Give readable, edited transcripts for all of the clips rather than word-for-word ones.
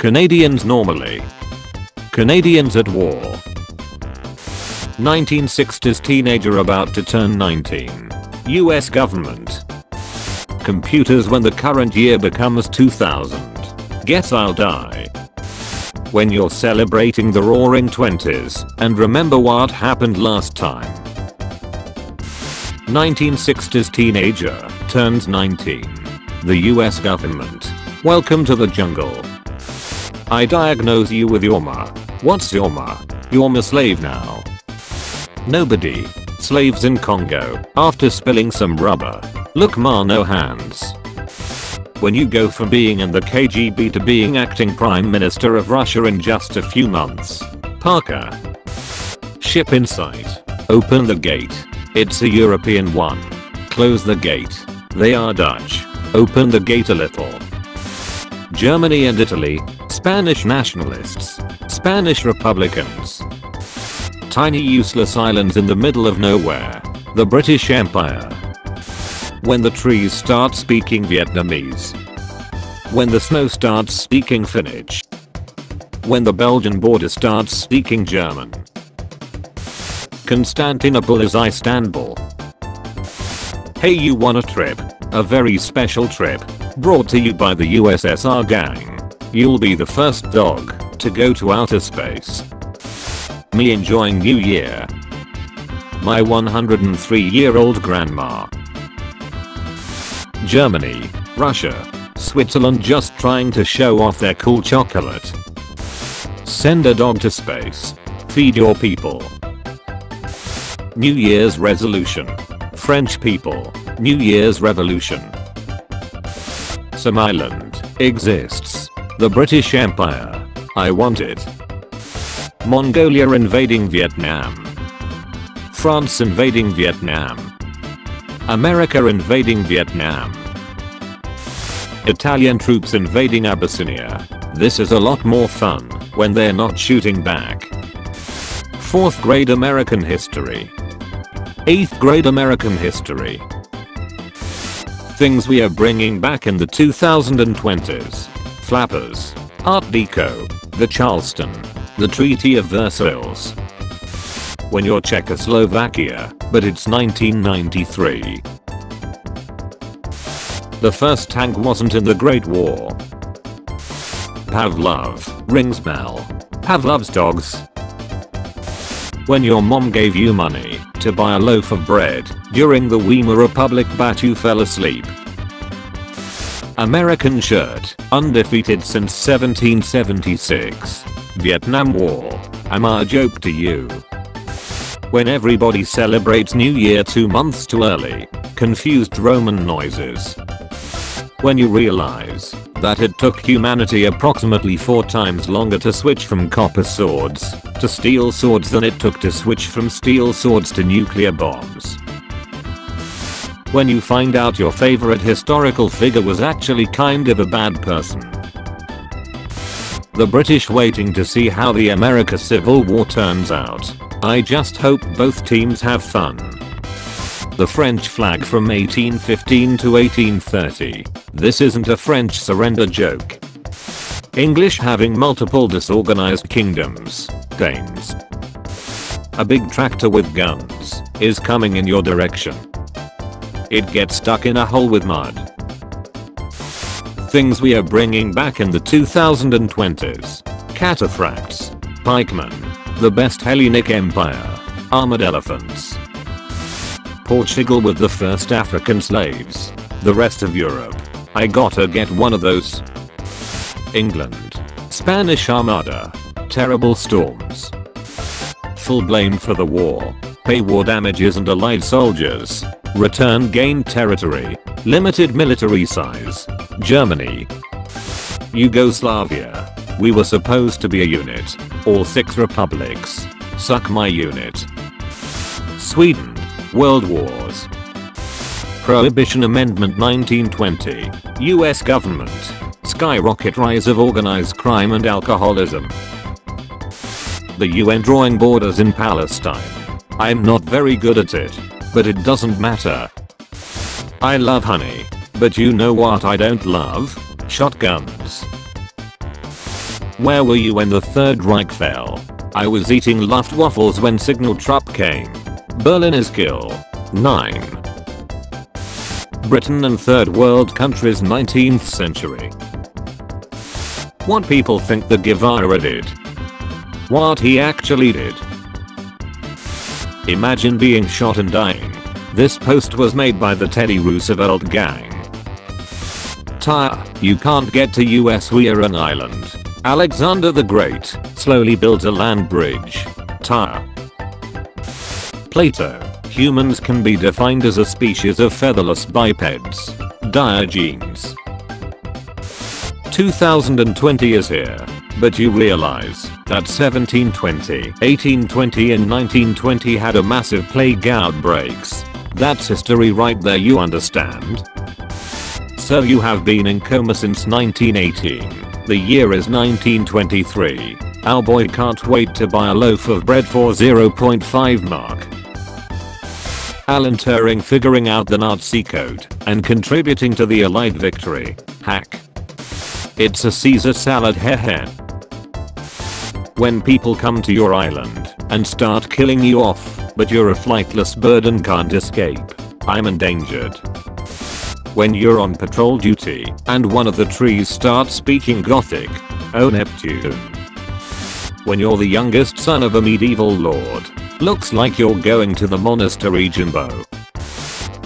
Canadians normally. Canadians at war. 1960s teenager about to turn 19. US government. Computers when the current year becomes 2000. Guess I'll die. When you're celebrating the roaring 20s and remember what happened last time. 1960s teenager turns 19. The US government. Welcome to the jungle. I diagnose you with Yorma. What's Yorma? Yorma slave now. Nobody. Slaves in Congo after spilling some rubber. Look ma, no hands. When you go from being in the KGB to being acting prime minister of Russia in just a few months. Parker. Ship in sight. Open the gate. It's a European one. Close the gate. They are Dutch. Open the gate a little. Germany and Italy. Spanish nationalists. Spanish Republicans. Tiny useless islands in the middle of nowhere. The British Empire. When the trees start speaking Vietnamese. When the snow starts speaking Finnish. When the Belgian border starts speaking German. Constantinople is Istanbul. Hey, you want a trip? A very special trip. Brought to you by the USSR gang. You'll be the first dog to go to outer space. Me enjoying New Year. My 103-year-old grandma. Germany, Russia, Switzerland just trying to show off their cool chocolate. Send a dog to space. Feed your people. New Year's resolution. French people. New Year's revolution. Some island exists. The British Empire. I want it. Mongolia invading Vietnam. France invading Vietnam. America invading Vietnam. Italian troops invading Abyssinia. This is a lot more fun when they're not shooting back. 4th grade American history. 8th grade American history. Things we are bringing back in the 2020s. Flappers. Art Deco. The Charleston. The Treaty of Versailles. When you're Czechoslovakia, but it's 1993. The first tank wasn't in the Great War. Pavlov. Rings bell. Pavlov's dogs. When your mom gave you money to buy a loaf of bread during the Weimar Republic but you fell asleep. American shirt. Undefeated since 1776. Vietnam War. Am I a joke to you? When everybody celebrates New Year 2 months too early. Confused Roman noises. When you realize that it took humanity approximately 4 times longer to switch from copper swords to steel swords than it took to switch from steel swords to nuclear bombs. When you find out your favorite historical figure was actually kind of a bad person. The British waiting to see how the America Civil War turns out. I just hope both teams have fun. The French flag from 1815 to 1830. This isn't a French surrender joke. English having multiple disorganized kingdoms. Danes. A big tractor with guns is coming in your direction. It gets stuck in a hole with mud. Things we are bringing back in the 2020s. Cataphracts. Pikemen. The best Hellenic Empire. Armored elephants. Portugal with the first African slaves. The rest of Europe. I gotta get one of those. England. Spanish Armada. Terrible storms. Full blame for the war. Pay war damages and allied soldiers. Return gained territory. Limited military size. Germany. Yugoslavia. We were supposed to be a unit. All 6 republics. Suck my unit. Sweden. World Wars. Prohibition Amendment 1920. US government. Skyrocket rise of organized crime and alcoholism. The UN drawing borders in Palestine. I'm not very good at it, but it doesn't matter. I love honey, but you know what I don't love? Shotguns. Where were you when the Third Reich fell? I was eating Luftwaffles when Signal Trupp came. Berlin is kill. 9. Britain and Third World countries 19th century. What people think that Guevara did. What he actually did. Imagine being shot and dying. This post was made by the Teddy Roosevelt gang. Tyre, you can't get to US, we're an island. Alexander the Great slowly built a land bridge. Tyre. Plato, humans can be defined as a species of featherless bipeds. Diogenes. 2020 is here, but you realize that 1720, 1820 and 1920 had a massive plague outbreaks. That's history right there, you understand? So you have been in coma since 1918. The year is 1923. Our boy can't wait to buy a loaf of bread for 0.5 mark. Alan Turing figuring out the Nazi code and contributing to the Allied victory. Hack. It's a Caesar salad, heh. When people come to your island and start killing you off, but you're a flightless bird and can't escape. I'm endangered. When you're on patrol duty and one of the trees starts speaking Gothic. Oh Neptune. When you're the youngest son of a medieval lord. Looks like you're going to the monastery, Jimbo.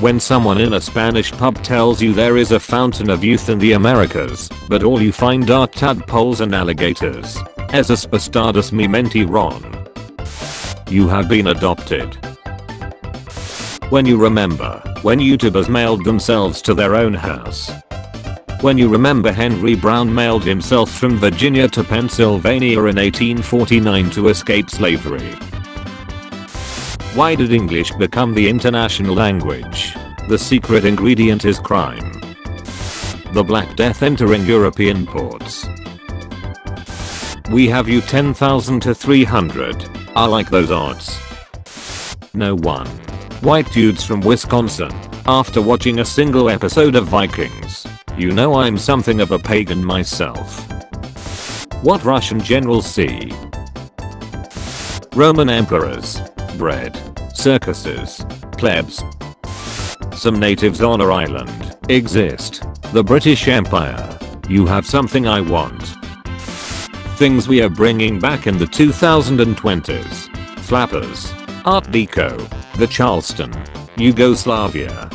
When someone in a Spanish pub tells you there is a fountain of youth in the Americas, but all you find are tadpoles and alligators. Esas bastardos mi mentiron. You have been adopted. When you remember when YouTubers mailed themselves to their own house. When you remember Henry Brown mailed himself from Virginia to Pennsylvania in 1849 to escape slavery. Why did English become the international language? The secret ingredient is crime. The Black Death entering European ports. We have you 10,000 to 300. I like those odds. No one. White dudes from Wisconsin. After watching a single episode of Vikings. You know I'm something of a pagan myself. What Russian generals see? Roman emperors. Bread. Circuses. Plebs. Some natives on our island. Exist. The British Empire. You have something I want. Things we are bringing back in the 2020s. Flappers. Art Deco. The Charleston. Yugoslavia.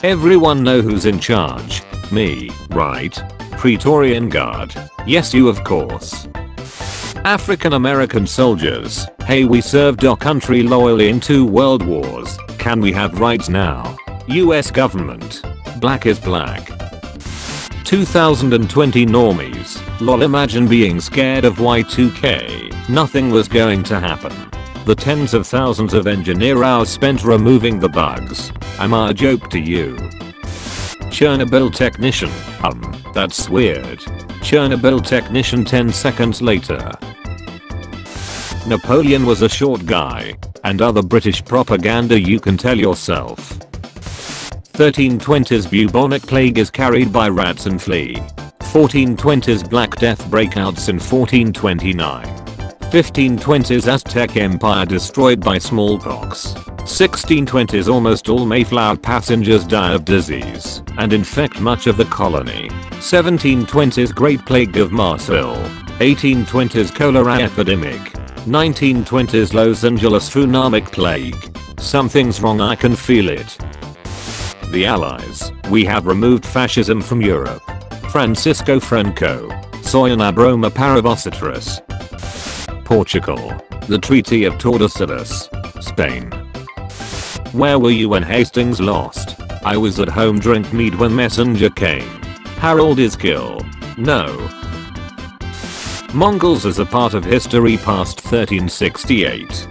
Everyone know who's in charge. Me, right? Praetorian Guard. Yes, you of course. African American soldiers. Hey, we served our country loyally in 2 world wars. Can we have rights now? US government. Black is black. 2020 normies. Lol, imagine being scared of Y2K. Nothing was going to happen. The tens of thousands of engineer hours spent removing the bugs. I'm a joke to you. Chernobyl technician. That's weird. Chernobyl technician 10 seconds later. Napoleon was a short guy. And other British propaganda you can tell yourself. 1320s bubonic plague is carried by rats and flea. 1420s Black Death breakouts in 1429. 1520s Aztec Empire destroyed by smallpox. 1620s almost all Mayflower passengers die of disease and infect much of the colony. 1720s Great Plague of Marseille. 1820s cholera epidemic. 1920s Los Angeles tsunamic plague. Something's wrong, I can feel it. The Allies. We have removed fascism from Europe. Francisco Franco. Soyana Broma Parabositris. Portugal. The Treaty of Tordesillas. Spain. Where were you when Hastings lost? I was at home drink mead when Messenger came. Harold is kill. No. Mongols as a part of history past 1368.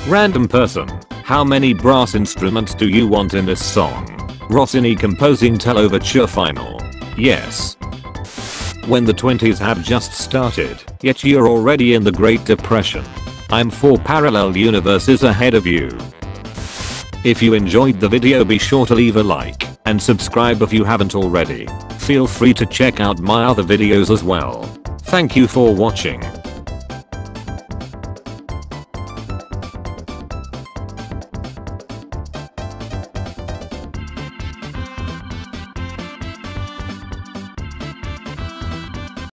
Random person. How many brass instruments do you want in this song? Rossini composing Tell Overture Final. Yes. When the 20s have just started, yet you're already in the Great Depression. I'm 4 parallel universes ahead of you. If you enjoyed the video, be sure to leave a like and subscribe if you haven't already. feel free to check out my other videos as well. Thank you for watching.